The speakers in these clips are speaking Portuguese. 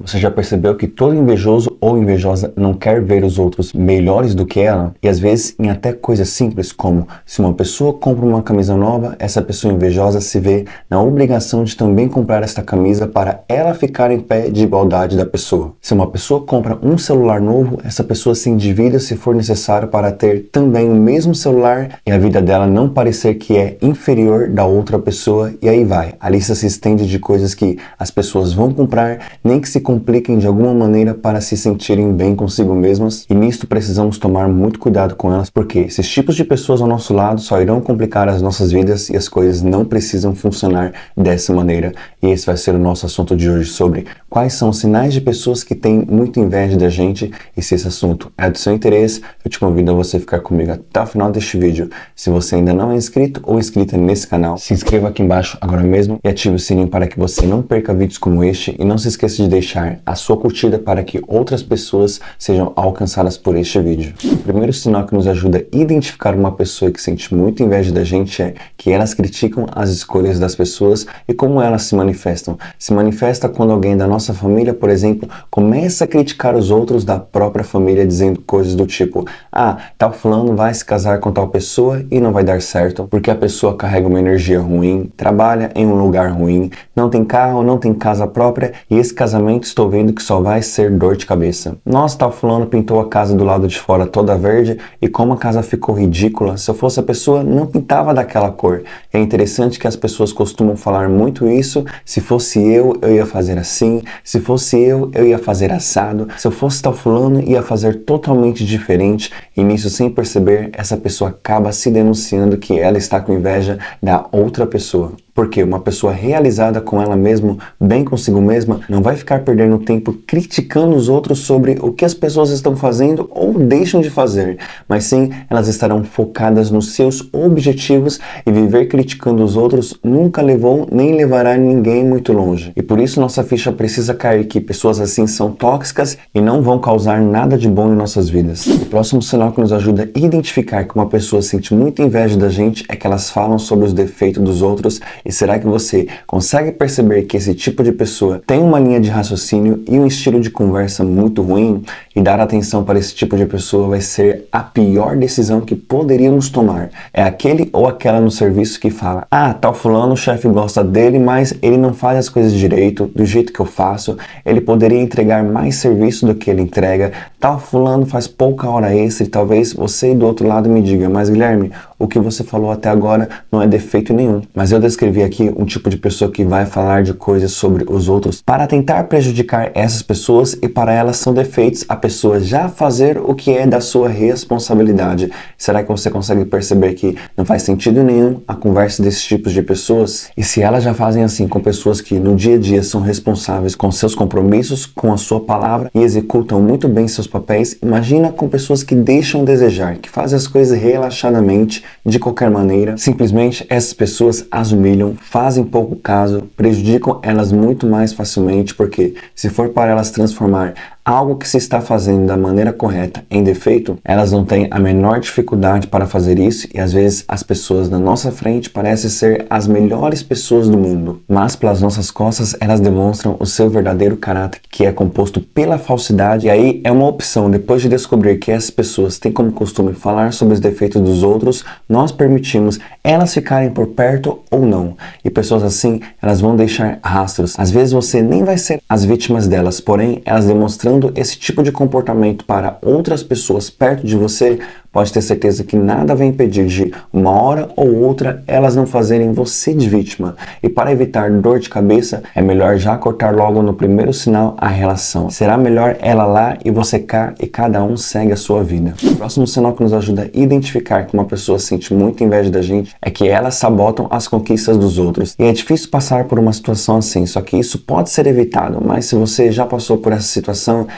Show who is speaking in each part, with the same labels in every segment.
Speaker 1: Você já percebeu que todo invejoso ou invejosa não quer ver os outros melhores do que ela? E às vezes em até coisas simples como se uma pessoa compra uma camisa nova, essa pessoa invejosa se vê na obrigação de também comprar esta camisa para ela ficar em pé de igualdade da pessoa. Se uma pessoa compra um celular novo, essa pessoa se endivida se for necessário para ter também o mesmo celular e a vida dela não parecer que é inferior da outra pessoa, e aí vai. A lista se estende de coisas que as pessoas vão comprar, nem que se compliquem de alguma maneira para se sentirem bem consigo mesmas, e nisto precisamos tomar muito cuidado com elas, porque esses tipos de pessoas ao nosso lado só irão complicar as nossas vidas e as coisas não precisam funcionar dessa maneira. E esse vai ser o nosso assunto de hoje, sobre quais são os sinais de pessoas que têm muita inveja da gente, e se esse assunto é do seu interesse, eu te convido a você ficar comigo até o final deste vídeo. Se você ainda não é inscrito ou inscrita nesse canal, se inscreva aqui embaixo agora mesmo e ative o sininho para que você não perca vídeos como este, e não se esqueça de deixar a sua curtida para que outras pessoas sejam alcançadas por este vídeo. O primeiro sinal que nos ajuda a identificar uma pessoa que sente muita inveja da gente é que elas criticam as escolhas das pessoas. E como elas se manifestam? Se manifesta quando alguém da nossa família, por exemplo, começa a criticar os outros da própria família, dizendo coisas do tipo: ah, tal fulano vai se casar com tal pessoa e não vai dar certo, porque a pessoa carrega uma energia ruim, trabalha em um lugar ruim, não tem carro, não tem casa própria, e esse casamento estou vendo que só vai ser dor de cabeça. Nossa, tal fulano pintou a casa do lado de fora toda verde, e como a casa ficou ridícula, se eu fosse a pessoa não pintava daquela cor. É interessante que as pessoas costumam falar muito isso: se fosse eu ia fazer assim, se fosse eu ia fazer assado, se eu fosse tal fulano ia fazer totalmente diferente. E nisso, sem perceber, essa pessoa acaba se denunciando que ela está com inveja da outra pessoa. Porque uma pessoa realizada com ela mesma, bem consigo mesma, não vai ficar perdendo tempo criticando os outros sobre o que as pessoas estão fazendo ou deixam de fazer, mas sim elas estarão focadas nos seus objetivos, e viver criticando os outros nunca levou nem levará ninguém muito longe. E por isso nossa ficha precisa cair que pessoas assim são tóxicas e não vão causar nada de bom em nossas vidas. O próximo sinal que nos ajuda a identificar que uma pessoa sente muita inveja da gente é que elas falam sobre os defeitos dos outros. E será que você consegue perceber que esse tipo de pessoa tem uma linha de raciocínio e um estilo de conversa muito ruim? E dar atenção para esse tipo de pessoa vai ser a pior decisão que poderíamos tomar. É aquele ou aquela no serviço que fala: ah, tal fulano, o chefe gosta dele, mas ele não faz as coisas direito, do jeito que eu faço, ele poderia entregar mais serviço do que ele entrega, tal fulano faz pouca hora extra. E talvez você do outro lado me diga: mas Guilherme, o que você falou até agora não é defeito nenhum. Mas eu descrevi aqui um tipo de pessoa que vai falar de coisas sobre os outros para tentar prejudicar essas pessoas, e para elas são defeitos a pessoa já fazer o que é da sua responsabilidade. Será que você consegue perceber que não faz sentido nenhum a conversa desses tipos de pessoas? E se elas já fazem assim com pessoas que no dia a dia são responsáveis com seus compromissos, com a sua palavra e executam muito bem seus papéis, imagina com pessoas que deixam a desejar, que fazem as coisas relaxadamente, de qualquer maneira. Simplesmente essas pessoas as humilham, fazem pouco caso, prejudicam elas muito mais facilmente, porque se for para elas transformar algo que se está fazendo da maneira correta em defeito, elas não têm a menor dificuldade para fazer isso. E às vezes as pessoas na nossa frente parecem ser as melhores pessoas do mundo, mas pelas nossas costas elas demonstram o seu verdadeiro caráter, que é composto pela falsidade. E aí é uma opção: depois de descobrir que essas pessoas têm como costume falar sobre os defeitos dos outros, nós permitimos elas ficarem por perto ou não. E pessoas assim, elas vão deixar rastros. Às vezes você nem vai ser as vítimas delas, porém elas demonstrando esse tipo de comportamento para outras pessoas perto de você, pode ter certeza que nada vai impedir de, uma hora ou outra, elas não fazerem você de vítima. E para evitar dor de cabeça, é melhor já cortar logo no primeiro sinal a relação. Será melhor ela lá e você cá, e cada um segue a sua vida. O próximo sinal que nos ajuda a identificar que uma pessoa sente muita inveja da gente é que elas sabotam as conquistas dos outros. E é difícil passar por uma situação assim, só que isso pode ser evitado. Mas se você já passou por essa situação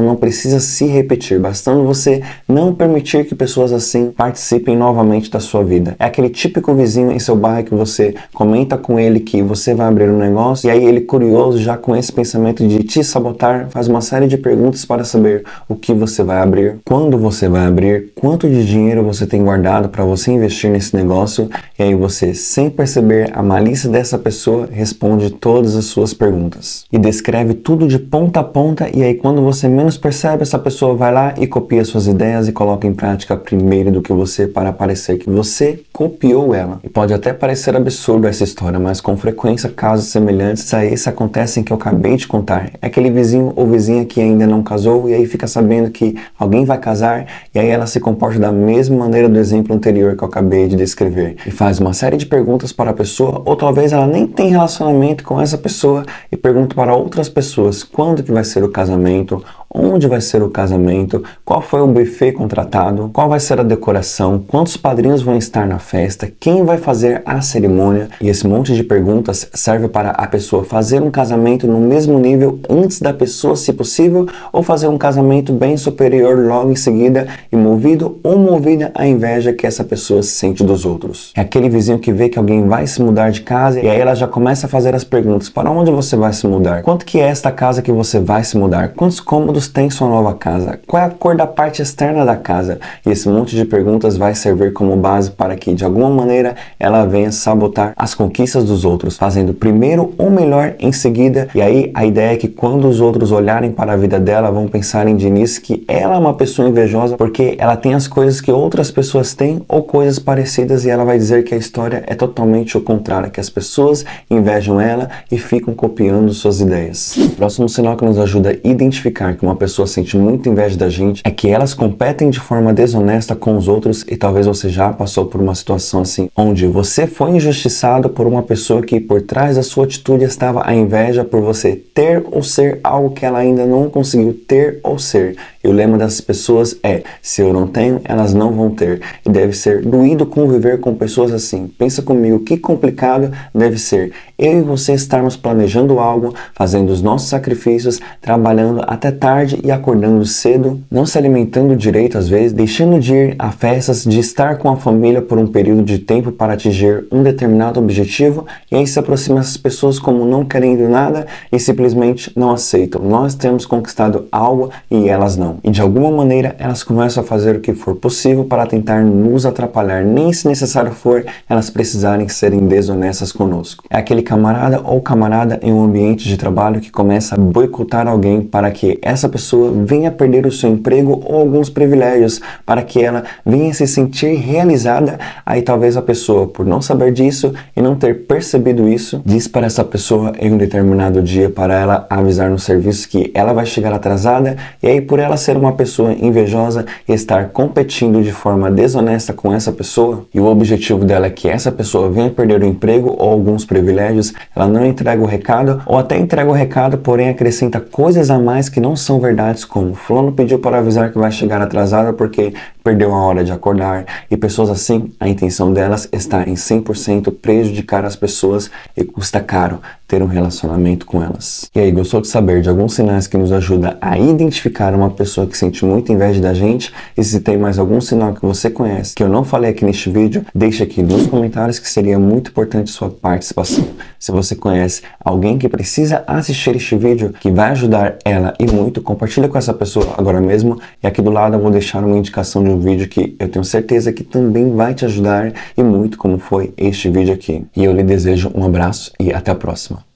Speaker 1: não precisa se repetir, bastando você não permitir permitir que pessoas assim participem novamente da sua vida. É aquele típico vizinho em seu bairro que você comenta com ele que você vai abrir um negócio e aí ele, curioso, já com esse pensamento de te sabotar, faz uma série de perguntas para saber o que você vai abrir, quando você vai abrir, quanto de dinheiro você tem guardado para você investir nesse negócio, e aí você, sem perceber a malícia dessa pessoa, responde todas as suas perguntas e descreve tudo de ponta a ponta, e aí quando você menos percebe, essa pessoa vai lá e copia suas ideias e coloca em prática primeiro do que você, para parecer que você copiou ela. E pode até parecer absurdo essa história, mas com frequência casos semelhantes a esse acontecem que eu acabei de contar. É aquele vizinho ou vizinha que ainda não casou e aí fica sabendo que alguém vai casar e aí ela se comporta da mesma maneira do exemplo anterior que eu acabei de descrever e faz uma série de perguntas para a pessoa, ou talvez ela nem tem relacionamento com essa pessoa e pergunta para outras pessoas quando que vai ser o casamento, onde vai ser o casamento, qual foi o buffet contratado, qual vai ser a decoração, quantos padrinhos vão estar na festa, quem vai fazer a cerimônia. E esse monte de perguntas serve para a pessoa fazer um casamento no mesmo nível antes da pessoa, se possível, ou fazer um casamento bem superior logo em seguida, e movido ou movida à inveja que essa pessoa sente dos outros. É aquele vizinho que vê que alguém vai se mudar de casa e aí ela já começa a fazer as perguntas: para onde você vai se mudar? Quanto que é esta casa que você vai se mudar? Quantos cômodos tem sua nova casa? Qual é a cor da parte externa da casa? E esse monte de perguntas vai servir como base para que, de alguma maneira, ela venha sabotar as conquistas dos outros, fazendo primeiro o melhor em seguida. E aí a ideia é que quando os outros olharem para a vida dela, vão pensarem de início que ela é uma pessoa invejosa porque ela tem as coisas que outras pessoas têm ou coisas parecidas, e ela vai dizer que a história é totalmente o contrário, que as pessoas invejam ela e ficam copiando suas ideias. O próximo sinal que nos ajuda a identificar que uma pessoa sente muita inveja da gente é que elas competem de forma desonesta com os outros, e talvez você já passou por uma situação assim, onde você foi injustiçado por uma pessoa que por trás da sua atitude estava a inveja por você ter ou ser algo que ela ainda não conseguiu ter ou ser. E o lema dessas pessoas é: se eu não tenho, elas não vão ter. E deve ser doído conviver com pessoas assim. Pensa comigo, que complicado deve ser eu e você estarmos planejando algo, fazendo os nossos sacrifícios, trabalhando até tarde e acordando cedo, não se alimentando direito às vezes, deixando de ir a festas, de estar com a família por um período de tempo para atingir um determinado objetivo, e aí se aproxima essas pessoas como não querendo nada e simplesmente não aceitam. Nós temos conquistado algo e elas não. E de alguma maneira elas começam a fazer o que for possível para tentar nos atrapalhar, nem se necessário for elas precisarem serem desonestas conosco. É aquele camarada ou camarada em um ambiente de trabalho que começa a boicotar alguém para que essa pessoa venha perder o seu emprego ou alguns privilégios, para que ela venha se sentir realizada. Aí talvez a pessoa, por não saber disso e não ter percebido isso, diz para essa pessoa em um determinado dia para ela avisar no serviço que ela vai chegar atrasada, e aí por ela ser uma pessoa invejosa e estar competindo de forma desonesta com essa pessoa, e o objetivo dela é que essa pessoa venha perder o emprego ou alguns privilégios, ela não entrega o recado, ou até entrega o recado, porém acrescenta coisas a mais que não são verdades, como fulano pediu para avisar que vai chegar atrasada porque perdeu a hora de acordar. E pessoas assim, a intenção delas está em 100% prejudicar as pessoas, e custa caro ter um relacionamento com elas. E aí, gostou de saber de alguns sinais que nos ajuda a identificar uma pessoa que sente muita inveja da gente? E se tem mais algum sinal que você conhece que eu não falei aqui neste vídeo, deixa aqui nos comentários que seria muito importante sua participação. Se você conhece alguém que precisa assistir este vídeo, que vai ajudar ela e muito, compartilha com essa pessoa agora mesmo. E aqui do lado eu vou deixar uma indicação de um vídeo que eu tenho certeza que também vai te ajudar e muito, como foi este vídeo aqui. E eu lhe desejo um abraço e até a próxima.